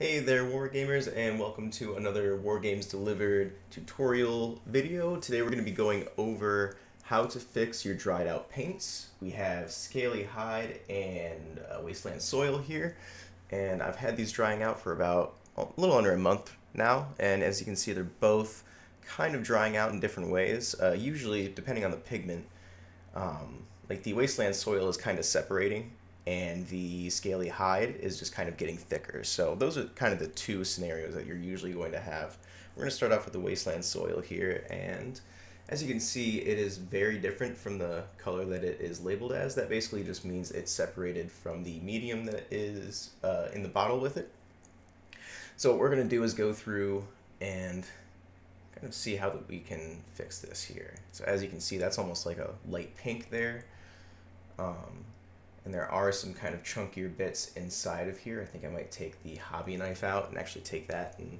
Hey there, Wargamers, and welcome to another Wargames Delivered tutorial video. Today we're going to be going over how to fix your dried out paints. We have Scaly Hide and Wasteland Soil here, and I've had these drying out for about a little under a month now, and as you can see, they're both kind of drying out in different ways, usually depending on the pigment. Like the wasteland soil is kind of separating and the scaly hide is just kind of getting thicker. So those are kind of the two scenarios that you're usually going to have. We're going to start off with the wasteland soil here, and as you can see, it is very different from the color that it is labeled as. That basically just means it's separated from the medium that is in the bottle with it. So what we're going to do is go through and kind of see how that we can fix this here. So as you can see, that's almost like a light pink there. Um, and there are some kind of chunkier bits inside of here. I think I might take the hobby knife out and actually take that and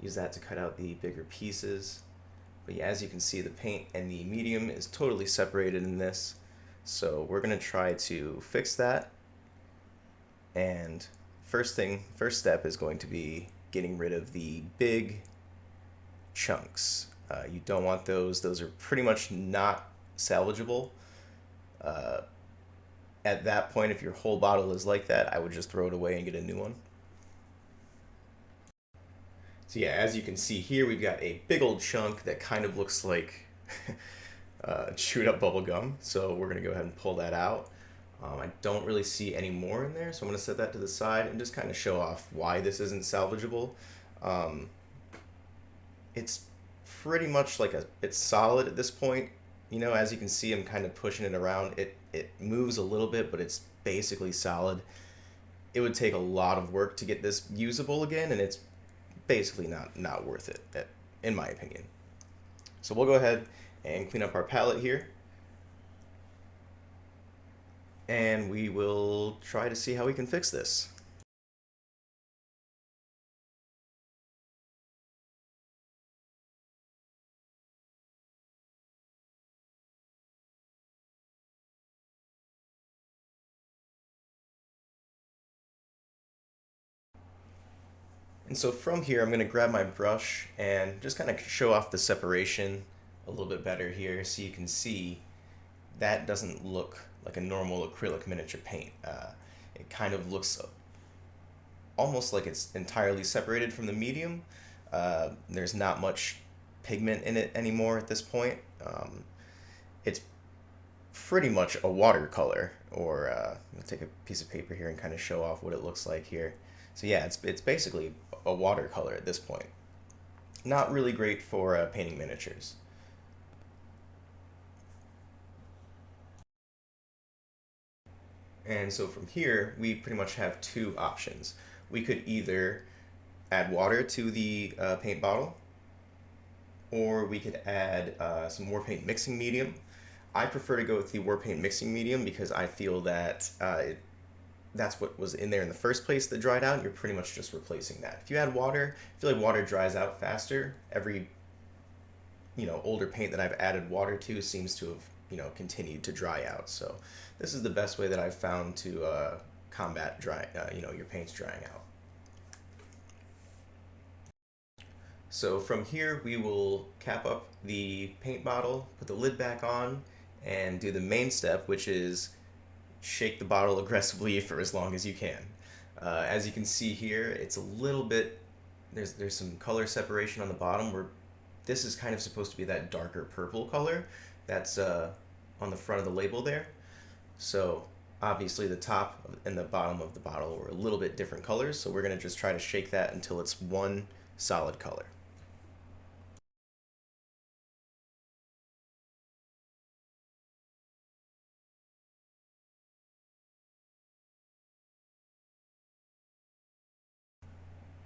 use that to cut out the bigger pieces. But yeah, as you can see, the paint and the medium is totally separated in this. So we're gonna try to fix that. And first step is going to be getting rid of the big chunks. You don't want those. Those are pretty much not salvageable. Uh, at that point, if your whole bottle is like that, I would just throw it away and get a new one. So yeah, as you can see here, we've got a big old chunk that kind of looks like chewed up bubble gum. So we're gonna go ahead and pull that out. I don't really see any more in there, so I'm gonna set that to the side and just kind of show off why this isn't salvageable. Um, it's pretty much like it's solid at this point. You know, as you can see, I'm kind of pushing it around. It moves a little bit, but it's basically solid. It would take a lot of work to get this usable again, and it's basically not worth it, in my opinion. So we'll go ahead and clean up our palette here, and we will try to see how we can fix this. And so from here, I'm going to grab my brush and just kind of show off the separation a little bit better here so you can see that doesn't look like a normal acrylic miniature paint. It kind of looks almost like it's entirely separated from the medium. There's not much pigment in it anymore at this point. It's pretty much a watercolor, or I'll take a piece of paper here and kind of show off what it looks like here. So yeah, it's basically a watercolor at this point. Not really great for painting miniatures. And so from here, we pretty much have two options. We could either add water to the paint bottle, or we could add some war paint mixing medium. I prefer to go with the war paint mixing medium because I feel that that's what was in there in the first place that dried out. You're pretty much just replacing that. If you add water, I feel like water dries out faster. Every older paint that I've added water to seems to have continued to dry out. So this is the best way that I've found to combat your paints drying out. So from here we will cap up the paint bottle, put the lid back on, and do the main step, which is shake the bottle aggressively for as long as you can. As you can see here, it's a little bit, there's some color separation on the bottom where this is kind of supposed to be that darker purple color that's on the front of the label there. So obviously the top and the bottom of the bottle were a little bit different colors, so we're going to just try to shake that until it's one solid color.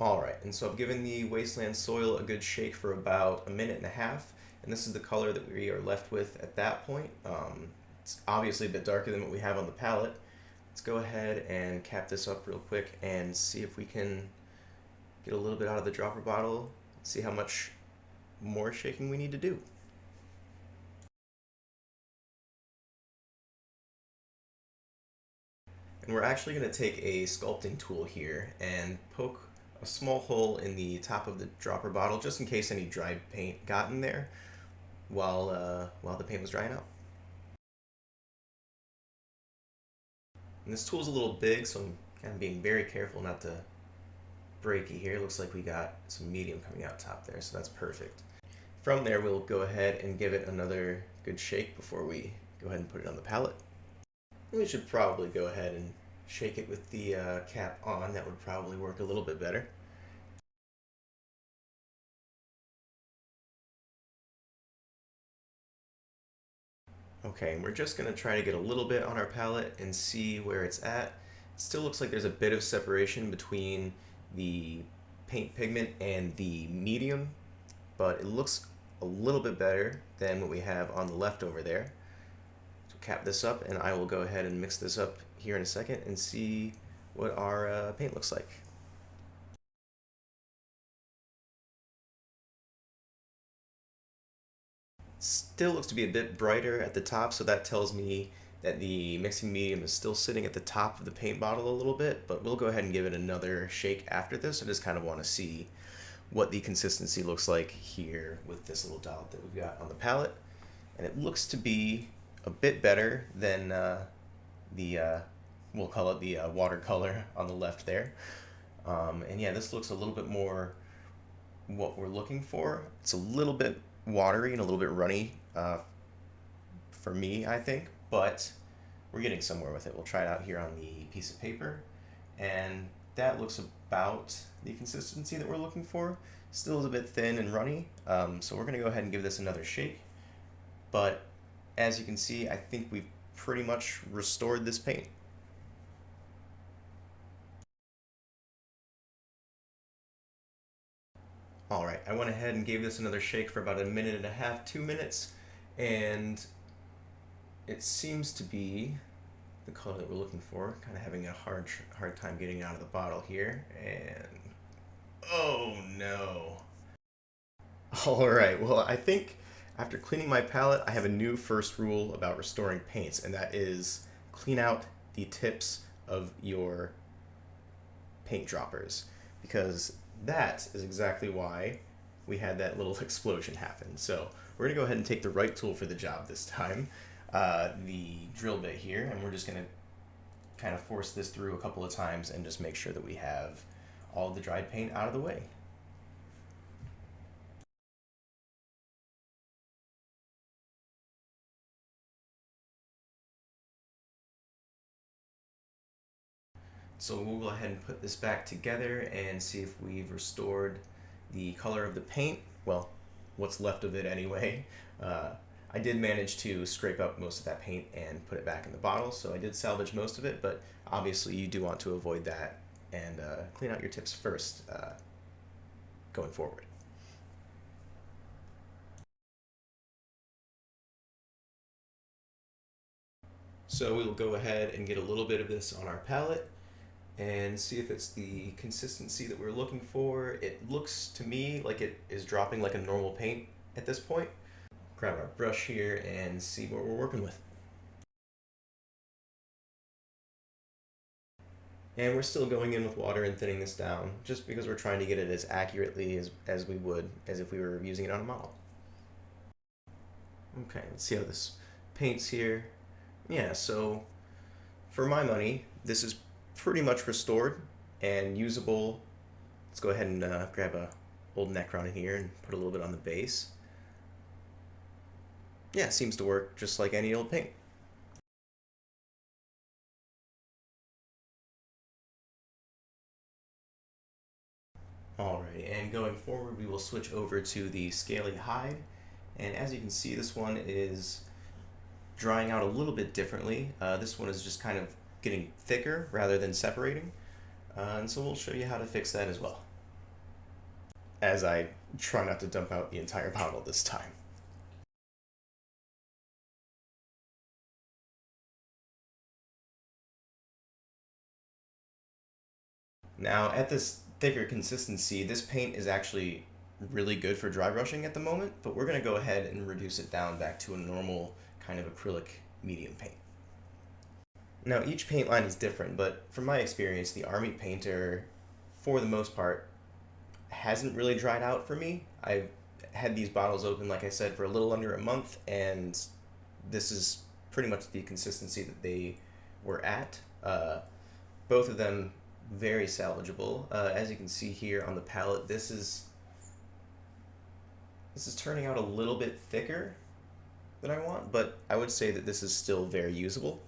Alright, and so I've given the wasteland soil a good shake for about a minute and a half, and this is the color that we are left with at that point. It's obviously a bit darker than what we have on the palette. Let's go ahead and cap this up real quick and see if we can get a little bit out of the dropper bottle, see how much more shaking we need to do. And we're actually going to take a sculpting tool here and poke a small hole in the top of the dropper bottle just in case any dried paint got in there while the paint was drying out. And this tool's a little big, so I'm kind of being very careful not to break it here. Looks like we got some medium coming out top there, so that's perfect. From there, we'll go ahead and give it another good shake before we go ahead and put it on the palette. We should probably go ahead and shake it with the cap on. That would probably work a little bit better. Okay, and we're just going to try to get a little bit on our palette and see where it's at. It still looks like there's a bit of separation between the paint pigment and the medium, but it looks a little bit better than what we have on the left over there. So cap this up, and I will go ahead and mix this up here in a second and see what our paint looks like. Still looks to be a bit brighter at the top, so that tells me that the mixing medium is still sitting at the top of the paint bottle a little bit, but we'll go ahead and give it another shake after this. I just kind of want to see what the consistency looks like here with this little dot that we've got on the palette. And it looks to be a bit better than we'll call it the watercolor on the left there. And yeah, this looks a little bit more what we're looking for. It's a little bit watery and a little bit runny for me, I think, but we're getting somewhere with it. We'll try it out here on the piece of paper, and that looks about the consistency that we're looking for. Still is a bit thin and runny, so we're going to go ahead and give this another shake. But as you can see, I think we've pretty much restored this paint. All right, I went ahead and gave this another shake for about 1.5 to 2 minutes, and it seems to be the color that we're looking for. Kind of having a hard time getting it out of the bottle here, and oh no. All right, well, I think after cleaning my palette, I have a new first rule about restoring paints, and that is clean out the tips of your paint droppers, because that is exactly why we had that little explosion happen. So we're gonna go ahead and take the right tool for the job this time, the drill bit here, and we're just gonna kind of force this through a couple of times and just make sure that we have all of the dried paint out of the way. So we'll go ahead and put this back together and see if we've restored the color of the paint. Well, what's left of it anyway. I did manage to scrape up most of that paint and put it back in the bottle, so I did salvage most of it, but obviously you do want to avoid that and clean out your tips first going forward. So we will go ahead and get a little bit of this on our palette and see if it's the consistency that we're looking for. It looks to me like it is dropping like a normal paint at this point. Grab our brush here and see what we're working with. And we're still going in with water and thinning this down, just because we're trying to get it as accurately as we would as if we were using it on a model. Okay, let's see how this paints here. Yeah, so for my money, this is pretty much restored and usable. Let's go ahead and grab a old Necron in here and put a little bit on the base. Yeah, it seems to work just like any old paint. Alright, and going forward we will switch over to the Scaly Hide, and as you can see this one is drying out a little bit differently. This one is just kind of getting thicker rather than separating, and so we'll show you how to fix that as well, as I try not to dump out the entire bottle this time. Now at this thicker consistency, this paint is actually really good for dry brushing at the moment, but we're going to go ahead and reduce it down back to a normal kind of acrylic medium paint. Now each paint line is different, but from my experience, the army painter, for the most part, hasn't really dried out for me. I've had these bottles open, like I said, for a little under a month, and this is pretty much the consistency that they were at. Both of them very salvageable. As you can see here on the palette, this is turning out a little bit thicker than I want, but I would say that this is still very usable.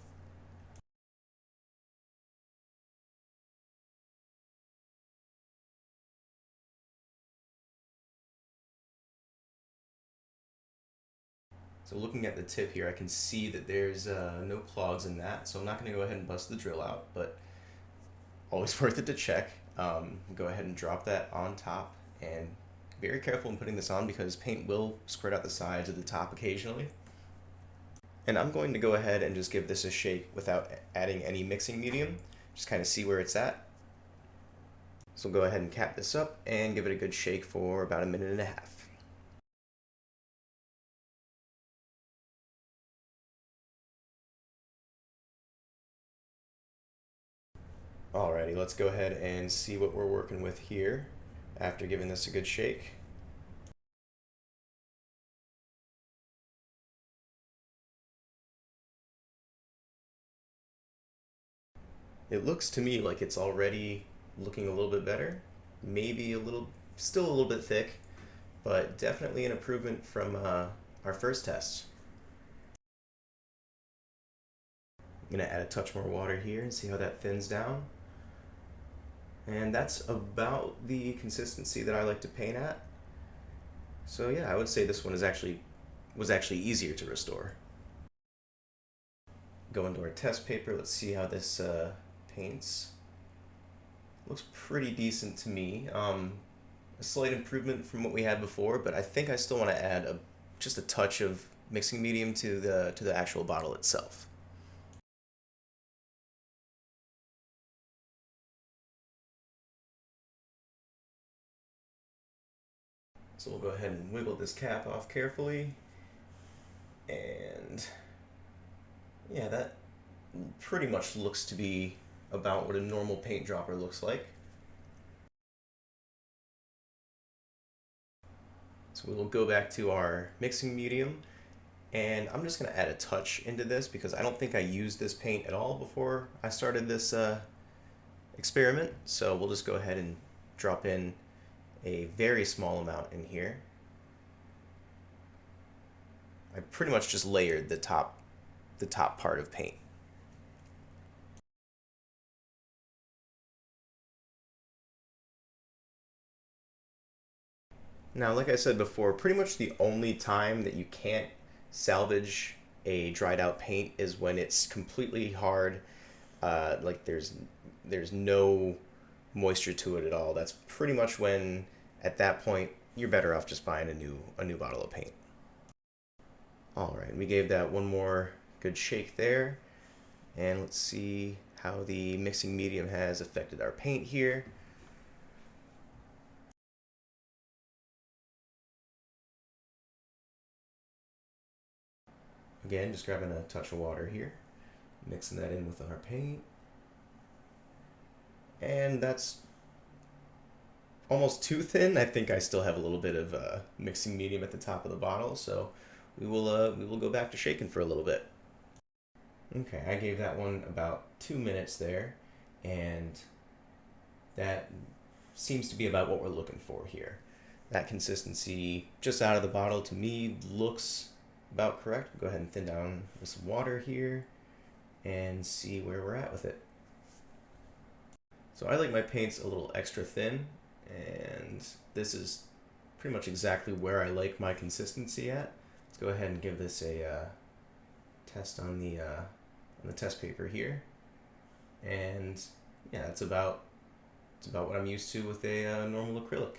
So looking at the tip here, I can see that there's no clogs in that, so I'm not going to go ahead and bust the drill out, but always worth it to check. Go ahead and drop that on top, and very careful in putting this on because paint will squirt out the sides of the top occasionally. And I'm going to go ahead and just give this a shake without adding any mixing medium, just kind of see where it's at. So we'll go ahead and cap this up and give it a good shake for about a minute and a half. Alrighty, let's go ahead and see what we're working with here after giving this a good shake. It looks to me like it's already looking a little bit better, maybe still a little bit thick, but definitely an improvement from our first test. I'm gonna add a touch more water here and see how that thins down. And that's about the consistency that I like to paint at. So yeah, I would say this one was actually easier to restore. Go into our test paper, let's see how this paints. Looks pretty decent to me. A slight improvement from what we had before, but I think I still want to add just a touch of mixing medium to the actual bottle itself. So we'll go ahead and wiggle this cap off carefully. And yeah, that pretty much looks to be about what a normal paint dropper looks like. So we will go back to our mixing medium, and I'm just going to add a touch into this because I don't think I used this paint at all before I started this experiment. So we'll just go ahead and drop in a very small amount in here. I pretty much just layered the top part of paint. Now, like I said before, pretty much the only time that you can't salvage a dried out paint is when it's completely hard, like there's no moisture to it at all. That's pretty much when, at that point, you're better off just buying a new bottle of paint. All right, we gave that one more good shake there, and let's see how the mixing medium has affected our paint here. Again, just grabbing a touch of water here, mixing that in with our paint. And that's almost too thin. I think I still have a little bit of mixing medium at the top of the bottle, so we will go back to shaking for a little bit. Okay, I gave that one about 2 minutes there, and that seems to be about what we're looking for here. That consistency just out of the bottle to me looks about correct. We'll go ahead and thin down with some water here and see where we're at with it. So I like my paints a little extra thin, and this is pretty much exactly where I like my consistency at. Let's go ahead and give this a test on the test paper here, and yeah, it's about what I'm used to with a normal acrylic.